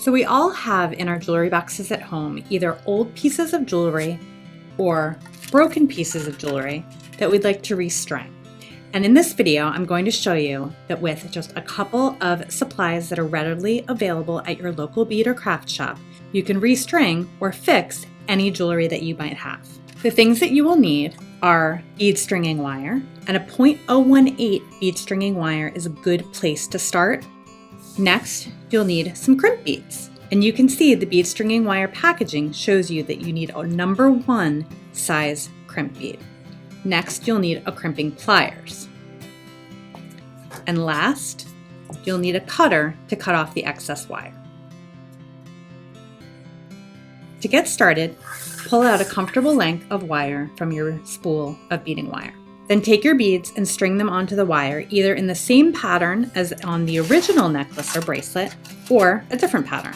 So we all have in our jewelry boxes at home either old pieces of jewelry or broken pieces of jewelry that we'd like to restring. And in this video, I'm going to show you that with just a couple of supplies that are readily available at your local bead or craft shop, you can restring or fix any jewelry that you might have. The things that you will need are bead stringing wire, and a 0.018 bead stringing wire is a good place to start. Next, you'll need some crimp beads. And you can see the bead stringing wire packaging shows you that you need a number 1 size crimp bead. Next, you'll need a crimping pliers. And last, you'll need a cutter to cut off the excess wire. To get started, pull out a comfortable length of wire from your spool of beading wire. Then take your beads and string them onto the wire, either in the same pattern as on the original necklace or bracelet, or a different pattern.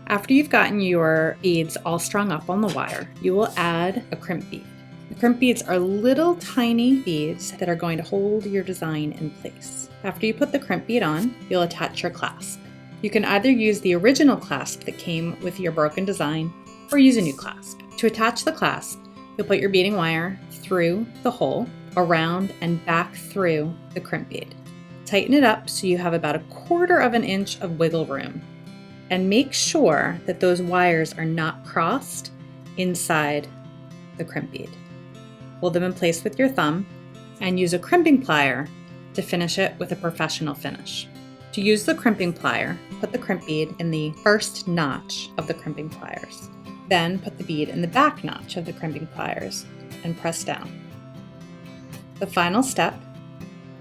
After you've gotten your beads all strung up on the wire, you will add a crimp bead. The crimp beads are little tiny beads that are going to hold your design in place. After you put the crimp bead on, you'll attach your clasp. You can either use the original clasp that came with your broken design or use a new clasp. To attach the clasp, you'll put your beading wire through the hole, around and back through the crimp bead. Tighten it up so you have about 1/4 inch of wiggle room. And make sure that those wires are not crossed inside the crimp bead. Hold them in place with your thumb and use a crimping plier to finish it with a professional finish. To use the crimping plier, put the crimp bead in the first notch of the crimping pliers. Then put the bead in the back notch of the crimping pliers and press down. The final step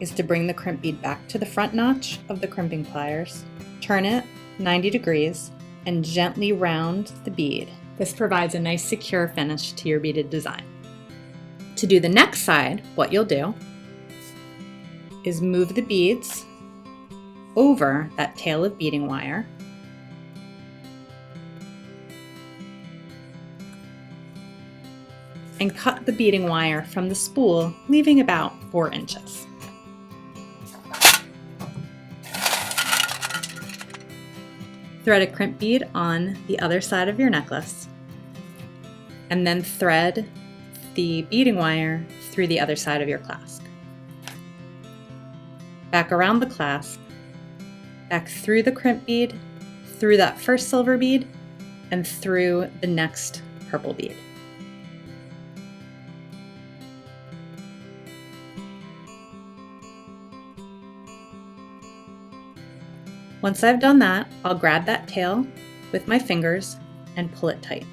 is to bring the crimp bead back to the front notch of the crimping pliers, turn it 90 degrees, and gently round the bead. This provides a nice secure finish to your beaded design. To do the next side, what you'll do is move the beads over that tail of beading wire and cut the beading wire from the spool, leaving about 4 inches. Thread a crimp bead on the other side of your necklace, and then thread the beading wire through the other side of your clasp. Back around the clasp, back through the crimp bead, through that first silver bead, and through the next purple bead. Once I've done that, I'll grab that tail with my fingers and pull it tight.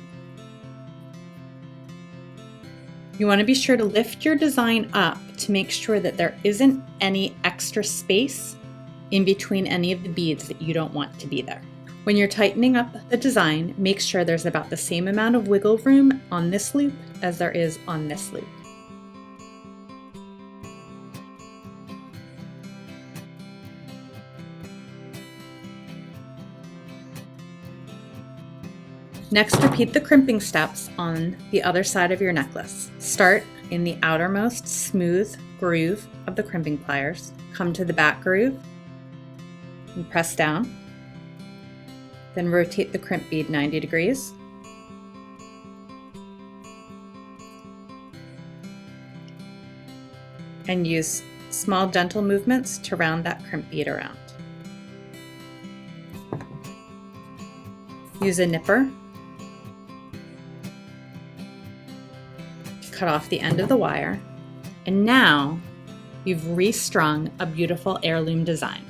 You want to be sure to lift your design up to make sure that there isn't any extra space in between any of the beads that you don't want to be there. When you're tightening up the design, make sure there's about the same amount of wiggle room on this loop as there is on this loop. Next, repeat the crimping steps on the other side of your necklace. Start in the outermost smooth groove of the crimping pliers. Come to the back groove and press down. Then rotate the crimp bead 90 degrees. And use small gentle movements to round that crimp bead around. Use a nipper cut off the end of the wire, and now you've restrung a beautiful heirloom design.